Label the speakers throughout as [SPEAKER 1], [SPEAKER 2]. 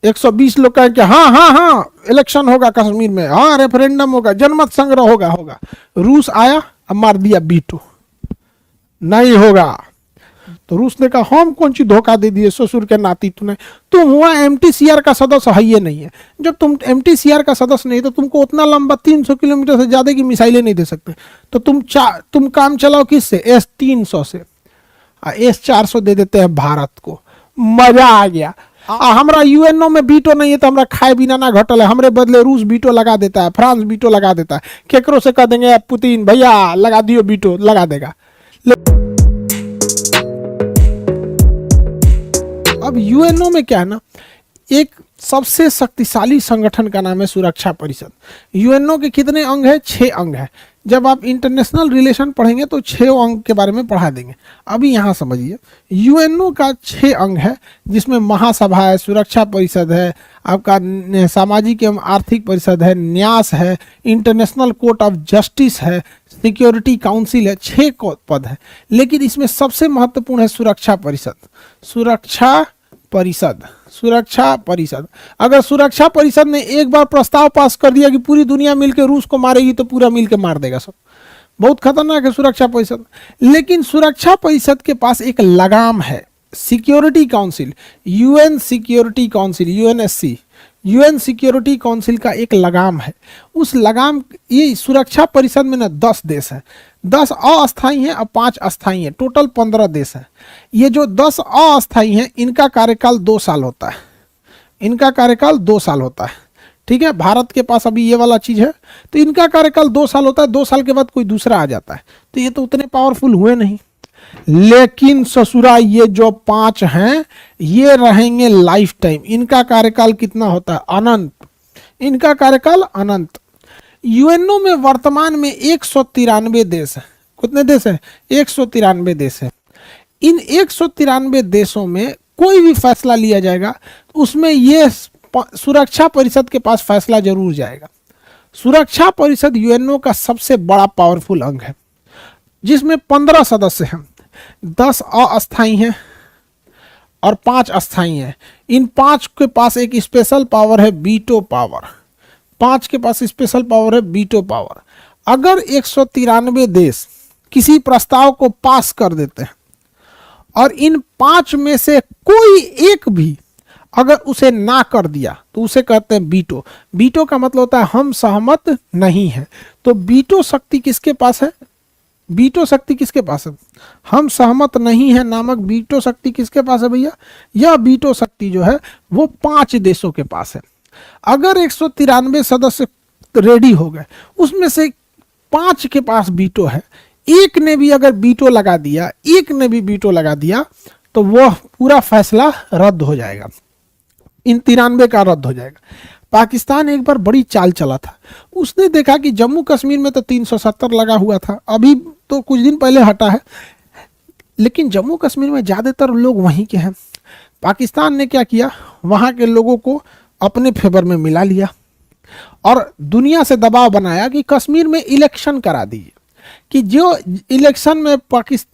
[SPEAKER 1] 120 लोग कहें कि हाँ हाँ हाँ इलेक्शन होगा कश्मीर में, हाँ रेफरेंडम होगा, जनमत संग्रह होगा। रूस आया, अब मार दिया बीटो, नहीं होगा। तो रूस ने कहा हम कौन सी धोखा दे दिए ससुर के नाती तूने, तुम हुआ एमटीसीआर का सदस्य है ये नहीं है। जब तुम एमटीसीआर का सदस्य नहीं तो तुमको उतना लंबा 300 किलोमीटर से ज्यादा की मिसाइलें नहीं दे सकते, तो तुम काम चलाओ किससे, S-300 से, S-400 दे देते हैं भारत को। मजा आ गया। हमारा यूएनओ में बीटो नहीं है तो हमारा खाए बिना ना घटल है, हमरे बदले रूस बीटो लगा देता है, फ्रांस बीटो लगा देता है। केकरो से कह देंगे पुतिन भैया लगा दियो बीटो, लगा देगा। अब यूएनओ में क्या है ना, एक सबसे शक्तिशाली संगठन का नाम है सुरक्षा परिषद। यूएनओ के कितने अंग है, 6 अंग है। जब आप इंटरनेशनल रिलेशन पढ़ेंगे तो 6 अंग के बारे में पढ़ा देंगे। अभी यहाँ समझिए, यूएनओ का 6 अंग है, जिसमें महासभा है, सुरक्षा परिषद है, आपका सामाजिक एवं आर्थिक परिषद है, न्यास है, इंटरनेशनल कोर्ट ऑफ जस्टिस है, सिक्योरिटी काउंसिल है। 6 पद है, लेकिन इसमें सबसे महत्वपूर्ण है सुरक्षा परिषद। सुरक्षा परिषद अगर सुरक्षा परिषद ने एक बार प्रस्ताव पास कर दिया कि पूरी दुनिया मिलकर रूस को मारेगी तो पूरा मिलकर मार देगा सब। बहुत खतरनाक है सुरक्षा परिषद। लेकिन सुरक्षा परिषद के पास एक लगाम है, security council, UN security council, UNSC, UN security council का एक लगाम है। उस लगाम, ये सुरक्षा परिषद में ना 10 देश है, 10 अस्थायी हैं और 5 अस्थायी हैं, टोटल 15 देश हैं। ये जो 10 अस्थायी हैं इनका कार्यकाल 2 साल होता है, इनका कार्यकाल 2 साल होता है। ठीक है, भारत के पास अभी ये वाला चीज है, तो इनका कार्यकाल 2 साल होता है। 2 साल के बाद कोई दूसरा आ जाता है, तो ये तो उतने पावरफुल हुए नहीं। लेकिन ससुरा ये जो 5 हैं ये रहेंगे लाइफ टाइम। इनका कार्यकाल कितना होता है, अनंत, इनका कार्यकाल अनंत। यूएनओ में वर्तमान में 193 देश है। कितने देश है, 193 देश है। इन 193 देशों में कोई भी फैसला लिया जाएगा तो उसमें ये सुरक्षा परिषद के पास फैसला जरूर जाएगा। सुरक्षा परिषद यूएनओ का सबसे बड़ा पावरफुल अंग है, जिसमें 15 सदस्य हैं, 10 अस्थायी हैं और 5 अस्थायी हैं। इन 5 के पास एक स्पेशल पावर है, बीटो पावर। 5 के पास स्पेशल पावर है, बीटो पावर। अगर 193 देश किसी प्रस्ताव को पास कर देते हैं और इन 5 में से कोई एक भी अगर उसे ना कर दिया तो उसे कहते हैं बीटो। बीटो का मतलब होता है हम सहमत नहीं है। तो बीटो शक्ति किसके पास है, बीटो शक्ति किसके पास है, हम सहमत नहीं है नामक बीटो शक्ति किसके पास है भैया, यह बीटो शक्ति जो है वो 5 देशों के पास है। अगर 193 सदस्य रेडी हो गए, उसमें से 5 के पास बीटो है, एक ने भी अगर बीटो लगा दिया, एक ने भी बीटो लगा दिया तो वह पूरा फैसला रद्द हो जाएगा, इन 93 का रद्द हो जाएगा। पाकिस्तान एक बार बड़ी चाल चला था, उसने देखा कि जम्मू कश्मीर में तो 370 लगा हुआ था, अभी तो कुछ दिन पहले हटा है, लेकिन जम्मू कश्मीर में ज़्यादातर लोग वहीं के हैं। पाकिस्तान ने क्या किया, वहाँ के लोगों को अपने फेवर में मिला लिया और दुनिया से दबाव बनाया कि कश्मीर में इलेक्शन करा दीजिए, कि जो इलेक्शन में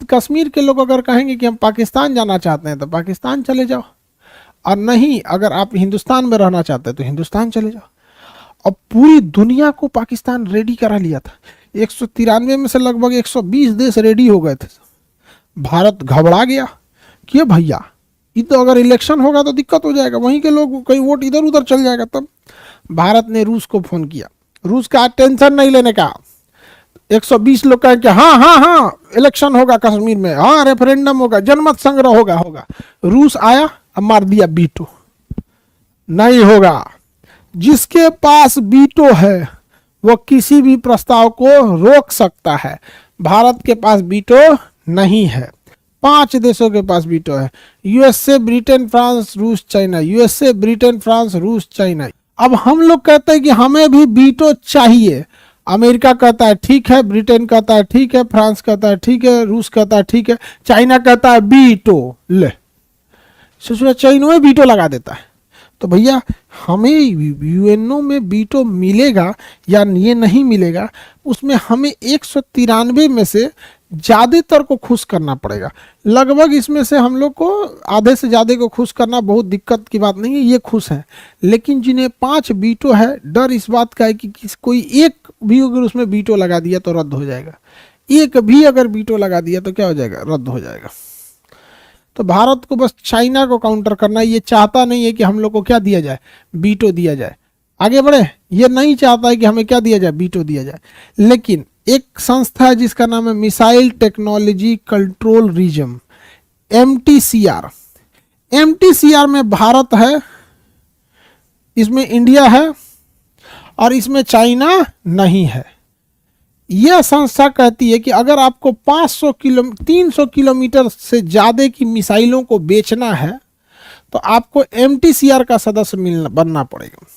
[SPEAKER 1] कश्मीर के लोग अगर कहेंगे कि हम पाकिस्तान जाना चाहते हैं तो पाकिस्तान चले जाओ, और नहीं अगर आप हिंदुस्तान में रहना चाहते हैं तो हिंदुस्तान चले जाओ। अब पूरी दुनिया को पाकिस्तान रेडी करा लिया था। 193 में से लगभग 120 देश रेडी हो गए थे। भारत घबरा गया कि भैया ये तो अगर इलेक्शन होगा तो दिक्कत हो जाएगा, वहीं के लोग कई वोट इधर उधर चल जाएगा। तब भारत ने रूस को फोन किया, रूस का टेंशन नहीं लेने का। 120 लोग कहें कि हाँ हाँ हाँ इलेक्शन होगा कश्मीर में, हाँ रेफरेंडम होगा, जनमत संग्रह होगा। रूस आया, अब मार दिया बीटो, नहीं होगा। जिसके पास बीटो है वो किसी भी प्रस्ताव को रोक सकता है। भारत के पास बीटो नहीं है, 5 देशों के पास बीटो है, यूएसए, ब्रिटेन, फ्रांस, रूस, चाइना। यूएसए, ब्रिटेन, फ्रांस, रूस, चाइना। अब हम लोग कहते हैं कि हमें भी बीटो चाहिए। अमेरिका कहता है ठीक है, ब्रिटेन कहता है ठीक है, फ्रांस कहता है ठीक है, रूस कहता है ठीक है, चाइना कहता है बीटो। ले ससुरा चाइना में बीटो लगा देता है। तो भैया हमें यूएनओ में वीटो मिलेगा या ये नहीं मिलेगा, उसमें हमें 193 में से ज़्यादातर को खुश करना पड़ेगा। लगभग इसमें से हम लोग को आधे से ज़्यादा को खुश करना बहुत दिक्कत की बात नहीं है, ये खुश हैं। लेकिन जिन्हें 5 वीटो है, डर इस बात का है कि कोई एक भी अगर उसमें वीटो लगा दिया तो रद्द हो जाएगा, एक भी अगर वीटो लगा दिया तो क्या हो जाएगा, रद्द हो जाएगा। तो भारत को बस चाइना को काउंटर करना है, ये चाहता नहीं है कि हम लोग को क्या दिया जाए, वीटो दिया जाए, आगे बढ़े, ये नहीं चाहता है कि हमें क्या दिया जाए, वीटो दिया जाए। लेकिन एक संस्था है जिसका नाम है missile technology control region, MTCR। MTCR में भारत है, इसमें इंडिया है और इसमें चाइना नहीं है। यह संस्था कहती है कि अगर आपको 300 किलोमीटर से ज़्यादा की मिसाइलों को बेचना है तो आपको MTCR का सदस्य बनना पड़ेगा।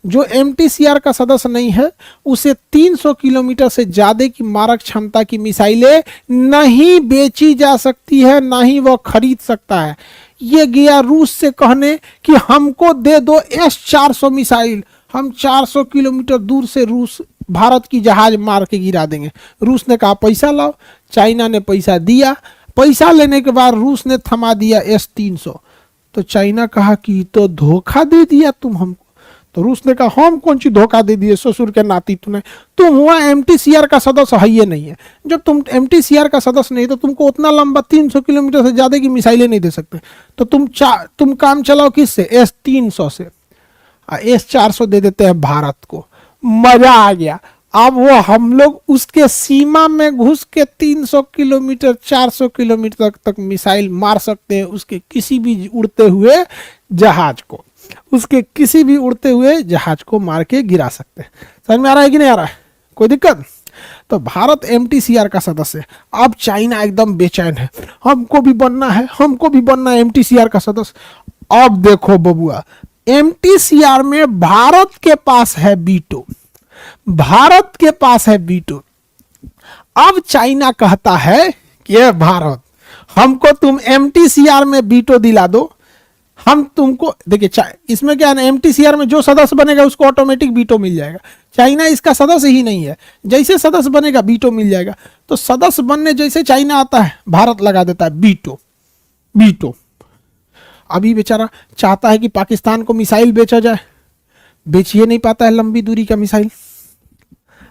[SPEAKER 1] जो MTCR का सदस्य नहीं है उसे 300 किलोमीटर से ज़्यादा की मारक क्षमता की मिसाइलें नहीं बेची जा सकती है, ना ही वह खरीद सकता है। ये गया रूस से कहने कि हमको दे दो S-400 मिसाइल, हम 400 किलोमीटर दूर से रूस भारत की जहाज मार के गिरा देंगे। रूस ने कहा पैसा लाओ, चाइना ने पैसा दिया, पैसा लेने के बाद रूस ने थमा दिया S-300। तो चाइना कहा कि तो धोखा दे दिया तुम हमको। तो रूस ने कहा हम कौन सी धोखा दे दिए, ससुर के नाती तुमने, तुम हुआ MTCR का सदस्य है ये नहीं है। जब तुम MTCR का सदस्य नहीं तो तुमको उतना लंबा 300 किलोमीटर से ज़्यादा की मिसाइलें नहीं दे सकते। तो तुम काम चलाओ किससे, S-300 से, S-400 दे देते हैं भारत को। मजा आ गया। अब वो हम लोग उसके सीमा में घुस के 300 किलोमीटर 400 किलोमीटर तक मिसाइल मार सकते हैं, उसके किसी भी उड़ते हुए जहाज को, उसके किसी भी उड़ते हुए जहाज को मार के गिरा सकते हैं। समझ में आ रहा है कि नहीं आ रहा है, कोई दिक्कत? तो भारत MTCR का सदस्य है। अब चाइना एकदम बेचैन है, हमको भी बनना है, हमको भी बनना है MTCR का सदस्य। अब देखो बबुआ, MTCR में भारत के पास है वीटो, भारत के पास है वीटो। अब चाइना कहता है कि ये भारत, हमको तुम MTCR में वीटो दिला दो, हम तुमको, देखिए इसमें क्या है ना, MTCR में जो सदस्य बनेगा उसको ऑटोमेटिक वीटो मिल जाएगा। चाइना इसका सदस्य ही नहीं है, जैसे सदस्य बनेगा वीटो मिल जाएगा। तो सदस्य बनने जैसे चाइना आता है, भारत लगा देता है वीटो, वीटो। अभी बेचारा चाहता है कि पाकिस्तान को मिसाइल बेचा जाए, बेच ही नहीं पाता है लंबी दूरी का मिसाइल।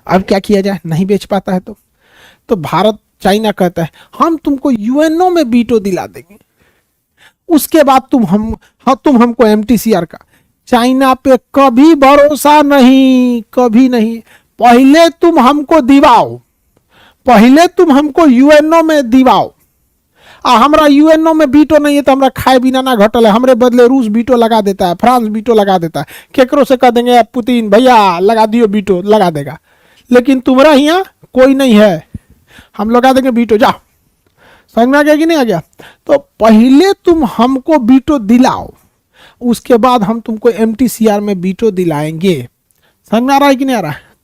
[SPEAKER 1] अब क्या किया जाए, नहीं बेच पाता है तो भारत, चाइना कहता है हम तुमको यूएनओ में वीटो दिला देंगे, उसके बाद तुम हमको MTCR का। चाइना पे कभी भरोसा नहीं, कभी नहीं। पहले तुम हमको दिवाओ, पहले तुम हमको यूएनओ में दिवाओ। हमरा यूएनओ में वीटो नहीं है तो हमरा खाए बिना ना घटल है, हमरे बदले रूस वीटो लगा देता है, फ्रांस वीटो लगा देता है, केकरो से कह देंगे पुतिन भैया लगा दियो वीटो, लगा देगा। लेकिन तुम्हारा यहाँ कोई नहीं है, हम लगा देंगे वीटो, जाओ। समझ में आ गया कि नहीं आ गया? तो पहले तुम हमको वीटो दिलाओ, उसके बाद हम तुमको MTCR में वीटो दिलाएंगे। समझ में आ रहा है कि नहीं आ रहा है?